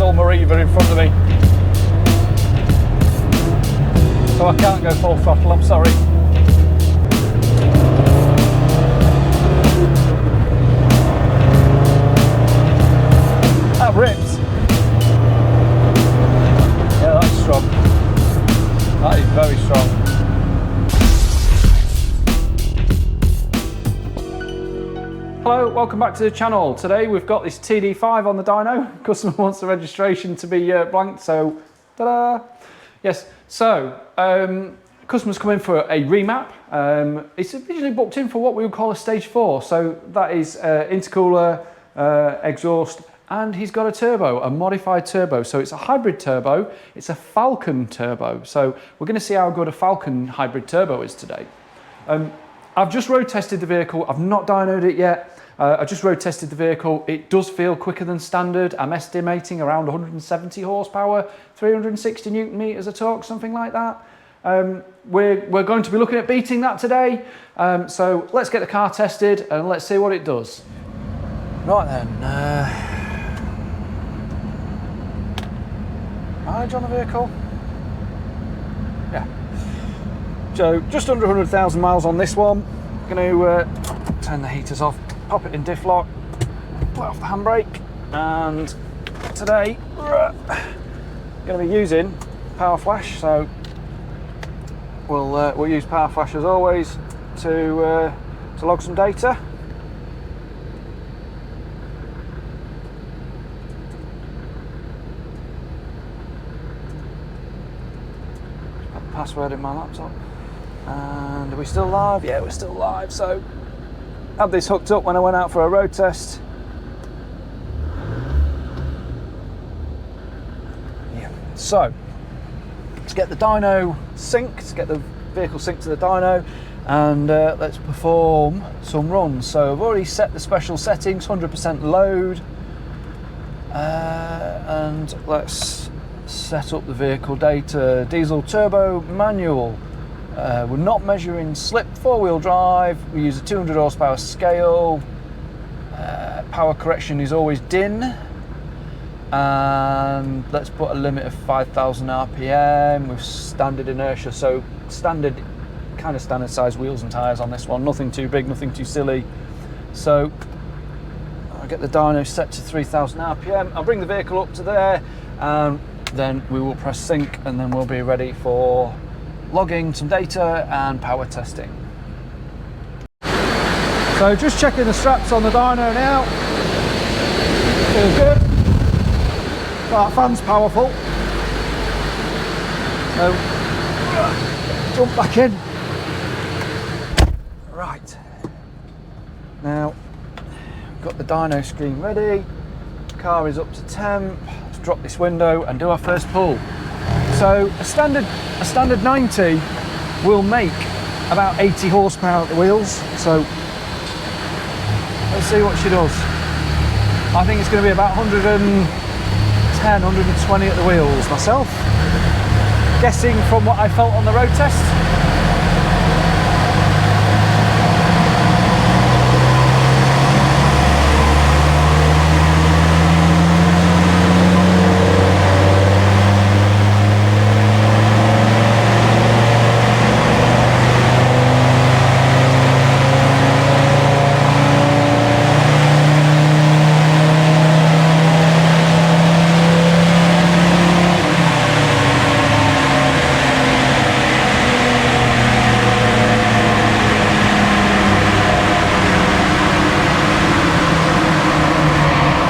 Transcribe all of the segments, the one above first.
old Mariva in front of me. So I can't go full throttle, I'm sorry. That rips. Yeah, that's strong. That is very strong. Hello, welcome back to the channel. Today we've got this TD5 on the dyno. Customer wants the registration to be blanked, so ta-da! Yes, so customers come in for a remap. It's originally booked in for what we would call a stage 4, so that is intercooler, exhaust, and he's got a turbo, a modified turbo. So it's a hybrid turbo, it's a Falcon turbo. So we're going to see how good a Falcon hybrid turbo is today. I've just road tested the vehicle, I've not dynoed it yet. I just road tested the vehicle. It does feel quicker than standard. I'm estimating around 170 horsepower, 360 Newton meters of torque, something like that. We're going to be looking at beating that today. So let's get the car tested and let's see what it does. Right then, mileage on the vehicle? Yeah. So just under 100,000 miles on this one. Going to turn the heaters off, pop it in diff lock, let off the handbrake, and today going to be using power flash. So we'll use power flash as always to log some data. Put the password in my laptop. And are we still live? Yeah, we're still live. So had this hooked up when I went out for a road test. Yeah. So let's get the dyno synced, let's get the vehicle synced to the dyno, and let's perform some runs. So I've already set the special settings, 100% load, and let's set up the vehicle data. Diesel turbo manual. We're not measuring slip, 4-wheel drive, we use a 200 horsepower scale, power correction is always DIN, and let's put a limit of 5,000 RPM with standard inertia, so standard size wheels and tyres on this one, nothing too big, nothing too silly. So I'll get the dyno set to 3,000 RPM, I'll bring the vehicle up to there, and then we will press sync, and then we'll be ready for logging some data and power testing. So just checking the straps on the dyno now. All good. That fan's powerful. So jump back in. Right. Now we've got the dyno screen ready. Car is up to temp. Let's drop this window and do our first pull. So a standard 90 will make about 80 horsepower at the wheels. So let's see what she does. I think it's going to be about 110, 120 at the wheels myself. Guessing from what I felt on the road test.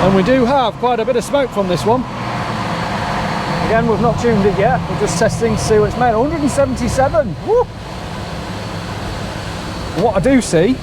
And we do have quite a bit of smoke from this one. Again, we've not tuned it yet, we're just testing to see what it's made. 177! Woo! And what I do see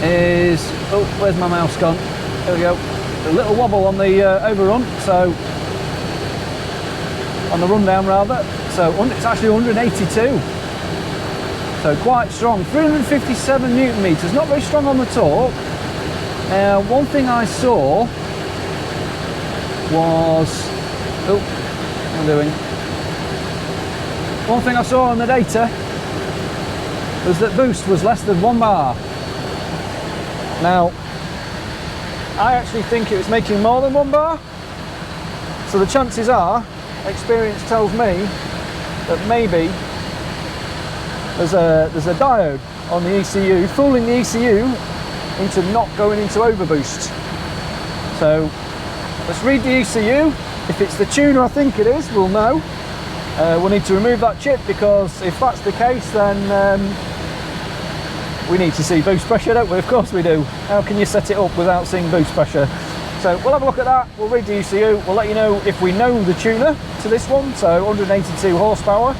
is, oh, where's my mouse gone? There we go. A little wobble on the overrun, so, on the rundown rather. So it's actually 182. So quite strong. 357 Newton meters, not very strong on the torque. One thing I saw was, oh, what am I doing? One thing I saw on the data was that boost was less than 1 bar. Now, I actually think it was making more than 1 bar. So the chances are, experience tells me, that maybe there's a diode on the ECU, fooling the ECU into not going into overboost. So let's read the ECU. If it's the tuner I think it is, we'll know. We'll need to remove that chip, because if that's the case, then we need to see boost pressure, don't we? Of course we do. How can you set it up without seeing boost pressure? So we'll have a look at that, we'll read the ECU, we'll let you know if we know the tuner to this one, so 182 horsepower.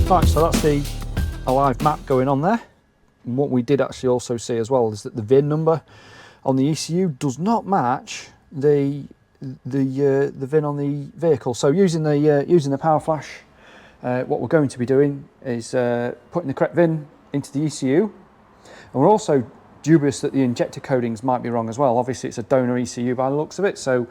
Right, so that's a live map going on there. And what we did actually also see as well is that the VIN number on the ECU does not match the VIN on the vehicle. So using the power flash, what we're going to be doing is putting the correct VIN into the ECU, and we're also dubious that the injector codings might be wrong as well. Obviously, it's a donor ECU by the looks of it. So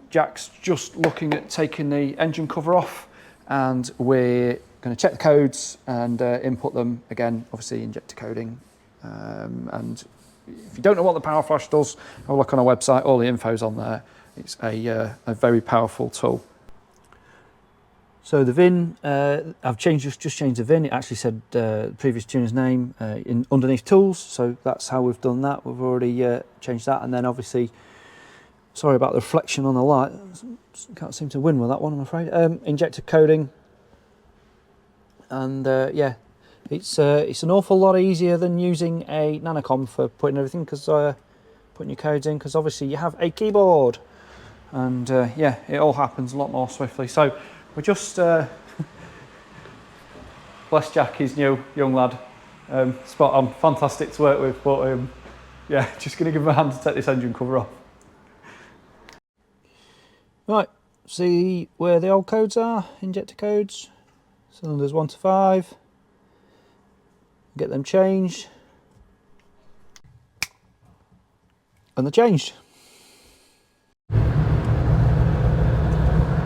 Jack's just looking at taking the engine cover off, and we're going to check the codes and input them again, obviously injector coding. And if you don't know what the power flash does, have a look on our website, all the info's on there. It's a very powerful tool. So the VIN, I've just changed the VIN. It actually said previous tuner's name underneath tools, so that's how we've done that. We've already changed that, and then obviously, sorry about the reflection on the light, can't seem to win with that one, I'm afraid. Injector coding, and yeah, it's an awful lot easier than using a nanocom for putting everything, because putting your codes in, because obviously you have a keyboard, and yeah, it all happens a lot more swiftly. So we're just bless Jack, he's new, young lad, spot on, fantastic to work with, but yeah, just going to give him a hand to take this engine cover off. Right, see where the old codes are, injector codes, cylinders 1 to 5, get them changed, and they're changed.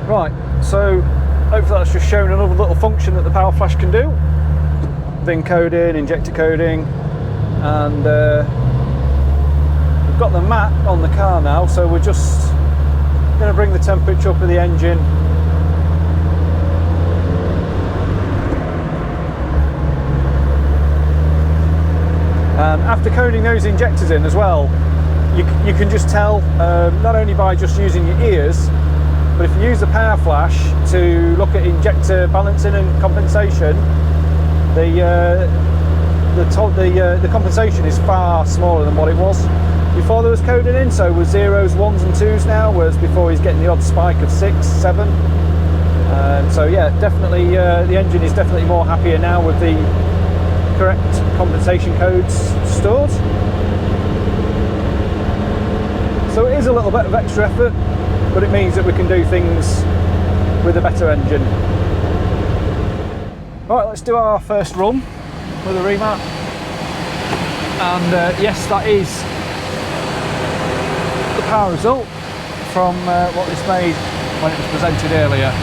Right, so hopefully that's just shown another little function that the power flash can do. VIN coding, injector coding, and we've got the map on the car now, so we're just going to bring the temperature up of the engine. And after coding those injectors in as well, you can just tell, not only by just using your ears, but if you use the power flash to look at injector balancing and compensation, the compensation is far smaller than what it was before there was coding in. So with zeros, ones and twos now, whereas before he's getting the odd spike of 6, 7. So yeah, definitely the engine is definitely more happier now with the correct compensation codes stored. So it is a little bit of extra effort, but it means that we can do things with a better engine. Right, let's do our first run with a remap. And yes, that is the power result from what this made when it was presented earlier.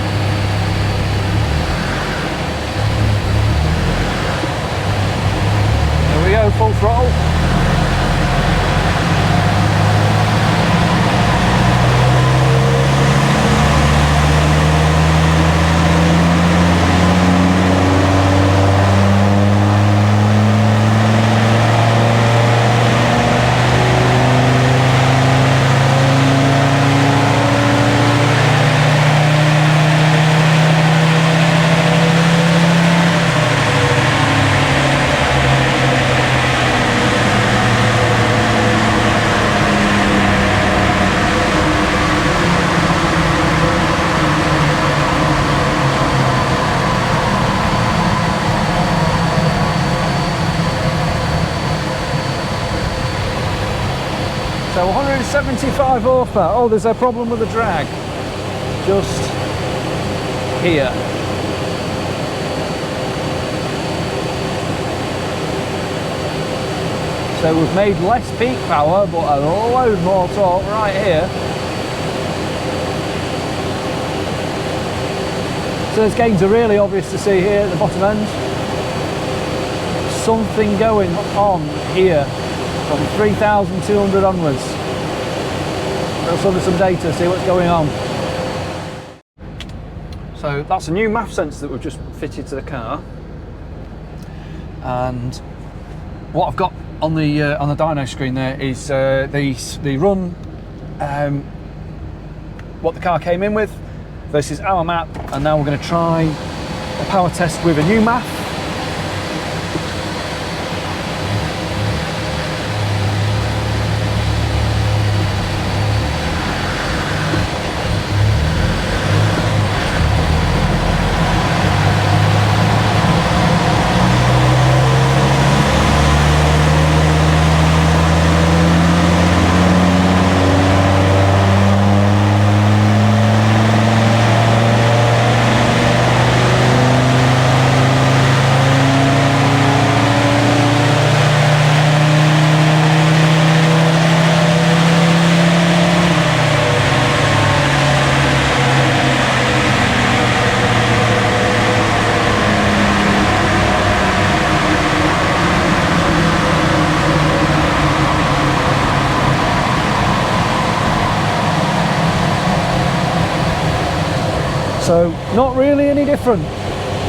There we go, full throttle. 75 horsepower. Oh, there's a problem with the drag. Just here. So we've made less peak power, but a load more torque right here. So those gains are really obvious to see here at the bottom end. Something going on here from 3,200 onwards. Let's look at some data, see what's going on. So that's a new MAF sensor that we've just fitted to the car. And what I've got on the dyno screen there is the run, what the car came in with versus our map, and now we're going to try a power test with a new MAF. So not really any different,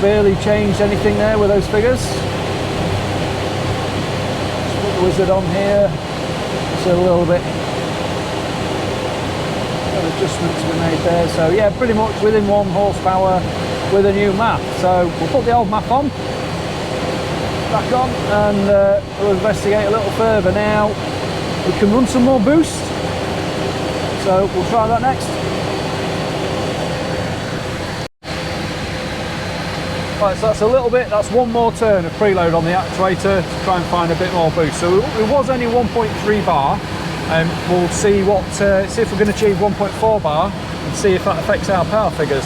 barely changed anything there with those figures. Just put the wizard on here, it's a little bit of adjustments to be made there. So yeah, pretty much within 1 horsepower with a new MAF. So we'll put the old MAF on, back on, and we'll investigate a little further. Now we can run some more boost, so we'll try that next. Right, so that's a little bit, that's one more turn of preload on the actuator to try and find a bit more boost. So it was only 1.3 bar, and we'll see what, see if we can achieve 1.4 bar and see if that affects our power figures.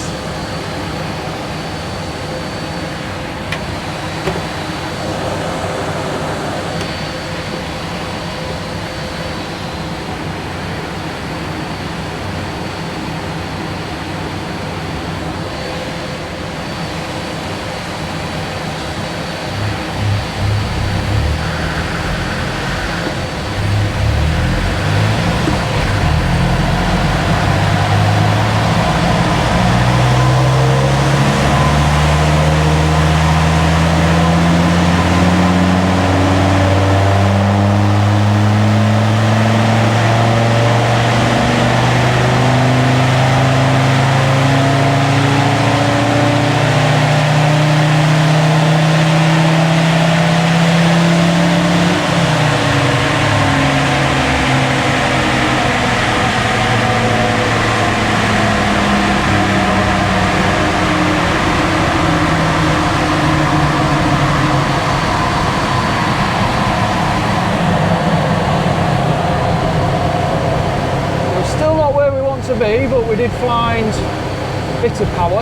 To be, but we did find a bit of power,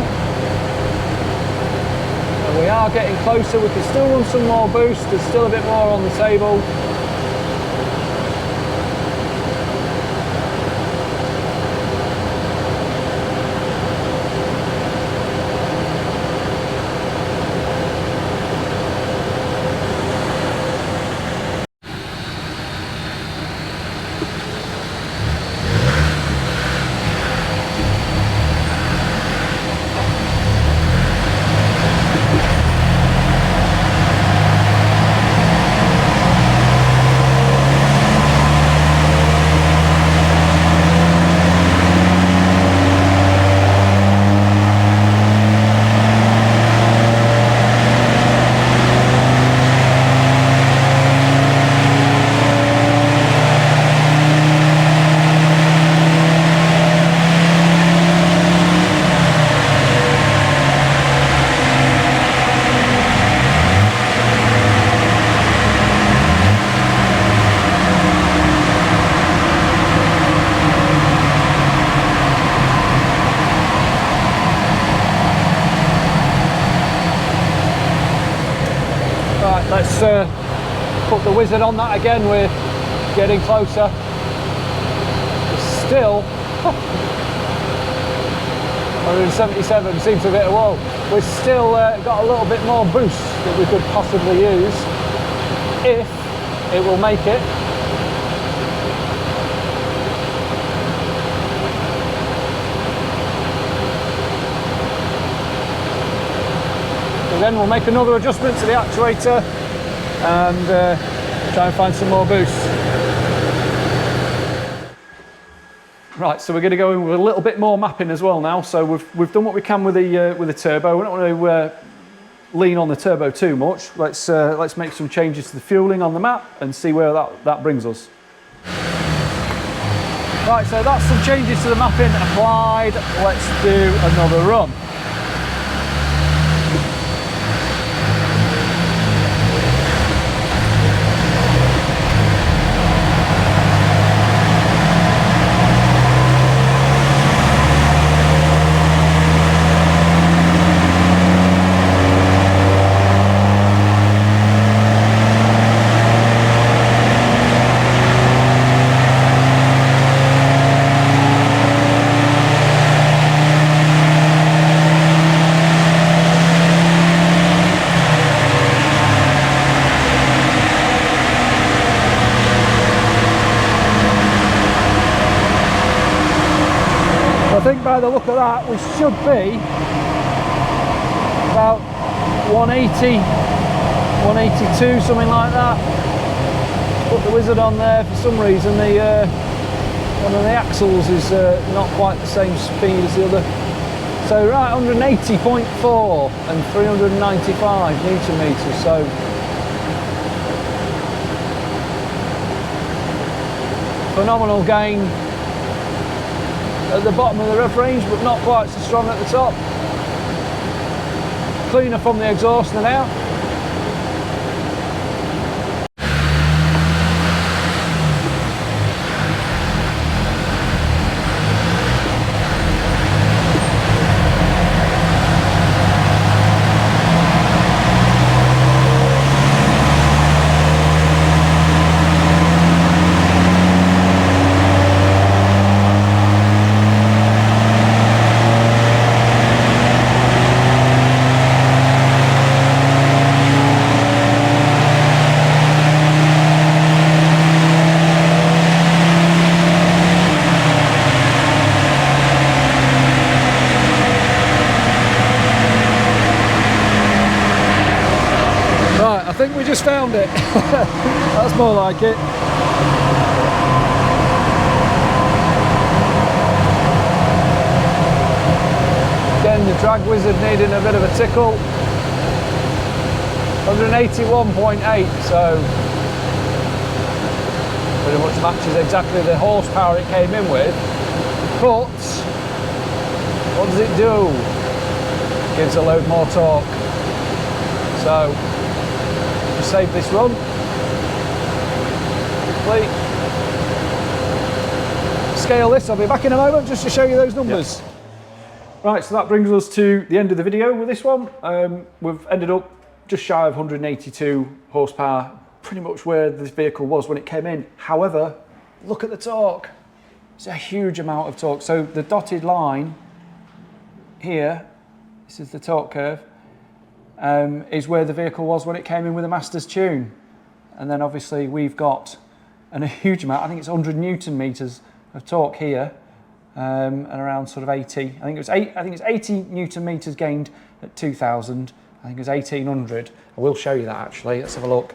and we are getting closer. We can still run some more boost, there's still a bit more on the table. let's put the wizard on that again. We're getting closer. Still 177 seems a bit of whoa. We've still got a little bit more boost that we could possibly use if it will make it. So then we'll make another adjustment to the actuator and try and find some more boost. Right, so we're going to go in with a little bit more mapping as well now. So we've done what we can with the turbo. We don't want to lean on the turbo too much. Let's make some changes to the fueling on the map and see where that brings us. Right, so that's some changes to the mapping applied. Let's do another run. I think by the look of that, we should be about 180, 182, something like that. Put the wizard on there. For some reason, one of the axles is not quite the same speed as the other. So right, 180.4 and 395 Newton meters. So phenomenal gain at the bottom of the rev range, but not quite so strong at the top. Cleaner from the exhaust than out. I think we just found it. That's more like it. Again, the drag wizard needing a bit of a tickle. 181.8, so pretty much matches exactly the horsepower it came in with. But what does it do? Gives a load more torque. So save this run. Complete. Scale this. I'll be back in a moment just to show you those numbers. Yep. Right, so that brings us to the end of the video with this one. We've ended up just shy of 182 horsepower, pretty much where this vehicle was when it came in. However, look at the torque. It's a huge amount of torque. So the dotted line here, this is the torque curve, is where the vehicle was when it came in with a master's tune. And then obviously we've got a huge amount, I think it's 100 Newton meters of torque here, and around sort of 80. I think it's 80 Newton meters gained at 2000. I think it was 1800. I will show you that actually. Let's have a look.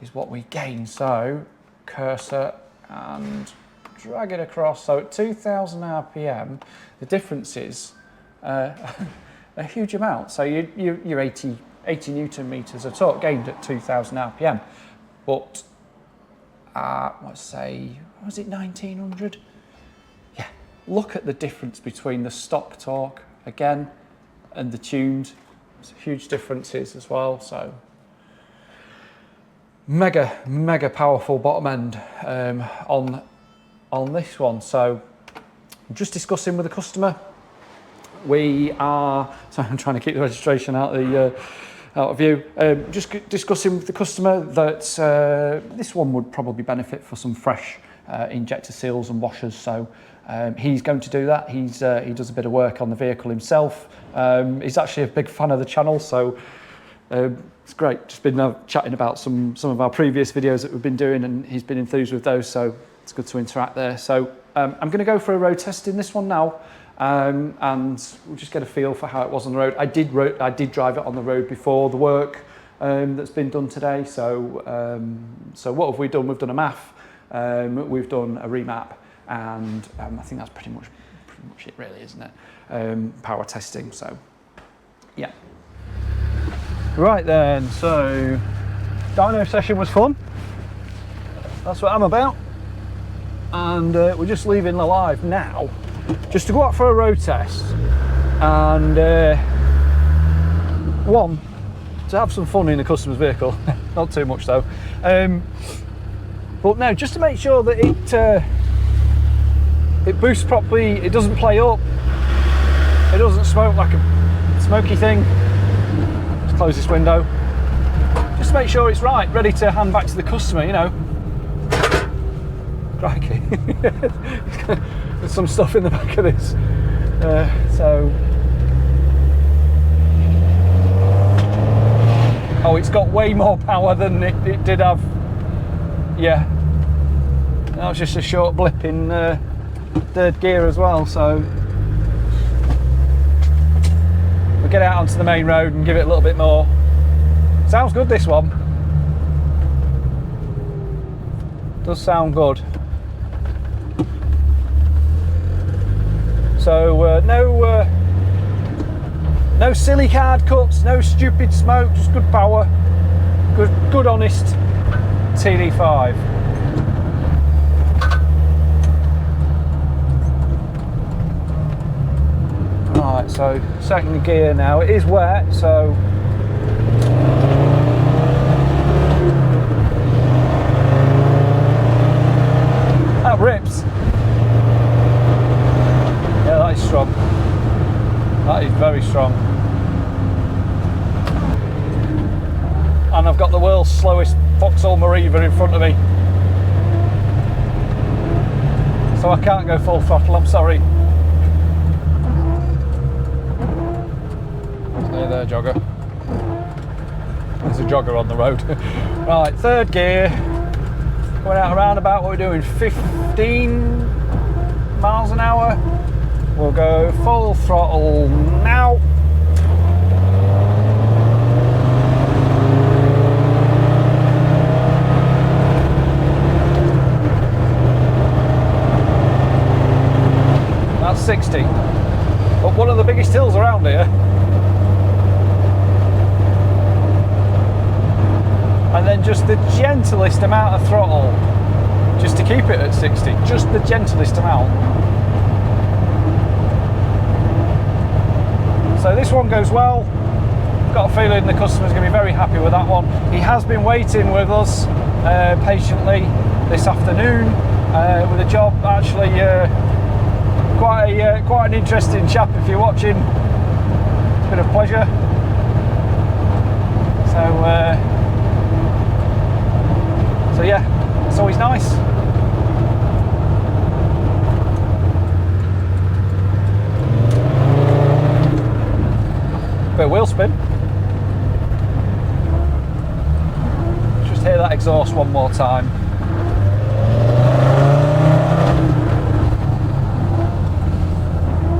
Is what we gained. So cursor and drag it across. So at 2000 RPM, the difference is a huge amount. So you're 80 Newton meters of torque gained at 2000 RPM. But let's say, was it 1900? Yeah, look at the difference between the stock torque again and the tuned. There's huge differences as well. So mega powerful bottom end on this one. So just discussing with the customer. We are, so I'm trying to keep the registration out of out of view. Just discussing with the customer that this one would probably benefit for some fresh injector seals and washers, so he's going to do that. He does a bit of work on the vehicle himself. He's actually a big fan of the channel, so it's great. Just been chatting about some of our previous videos that we've been doing, and he's been enthused with those, so it's good to interact there. So I'm going to go for a road test in this one now, and we'll just get a feel for how it was on the road. I did drive it on the road before the work that's been done today. So so what have we done? We've done a MAF, we've done a remap, and I think that's pretty much it, really, isn't it? Power testing. So yeah. Right then, so dyno session was fun. That's what I'm about. And we're just leaving the live now, just to go out for a road test. And one, to have some fun in the customer's vehicle. Not too much though. But no, just to make sure that it boosts properly, it doesn't play up, it doesn't smoke like a smoky thing. Close this window, just to make sure it's right, ready to hand back to the customer, you know. Crikey. There's some stuff in the back of this. Oh, it's got way more power than it did have. Yeah, that was just a short blip in third gear as well, so we'll get out onto the main road and give it a little bit more. Sounds good, this one. Does sound good. So no silly card cuts, no stupid smoke, just good power, good honest TD5. Right, so second gear now. It is wet, so that rips. Yeah, that is strong. That is very strong. And I've got the world's slowest Vauxhall Mariva in front of me, so I can't go full throttle, I'm sorry. Stay there, jogger. There's a jogger on the road. Right, third gear. Going out around about, what we're doing, 15 miles an hour. We'll go full throttle now. That's 60. But one of the biggest hills around here. And then just the gentlest amount of throttle just to keep it at 60, just the gentlest amount. So this one goes well. Got a feeling the customer's going to be very happy with that one. He has been waiting with us patiently this afternoon with a job. Actually quite an interesting chap if you're watching. It's been a pleasure. So yeah, it's always nice. Bit of wheel spin. Just hear that exhaust one more time.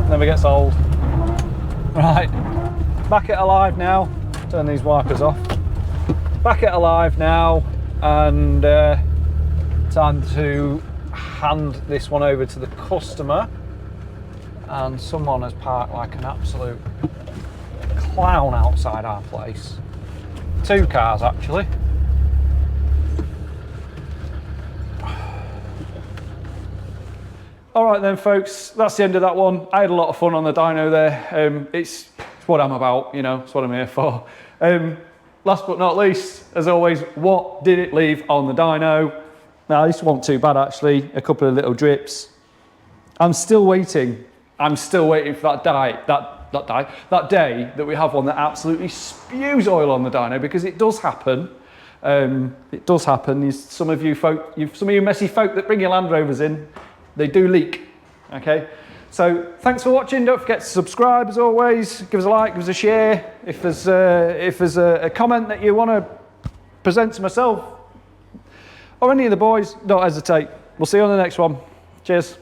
Never gets old. Right, back it alive now. Turn these wipers off. Back it alive now. And time to hand this one over to the customer. And someone has parked like an absolute clown outside our place. Two cars actually. All right then folks, that's the end of that one. I had a lot of fun on the dyno there. It's what I'm about, you know, it's what I'm here for. Last but not least, as always, what did it leave on the dyno? Now, this wasn't too bad actually, a couple of little drips. I'm still waiting I'm still waiting for that day that we have one that absolutely spews oil on the dyno, because it does happen. It does happen. Some of you messy folk that bring your Land Rovers in, they do leak. Okay, so thanks for watching. Don't forget to subscribe as always. Give us a like, give us a share. If there's a comment that you want to present to myself or any of the boys, don't hesitate. We'll see you on the next one. Cheers.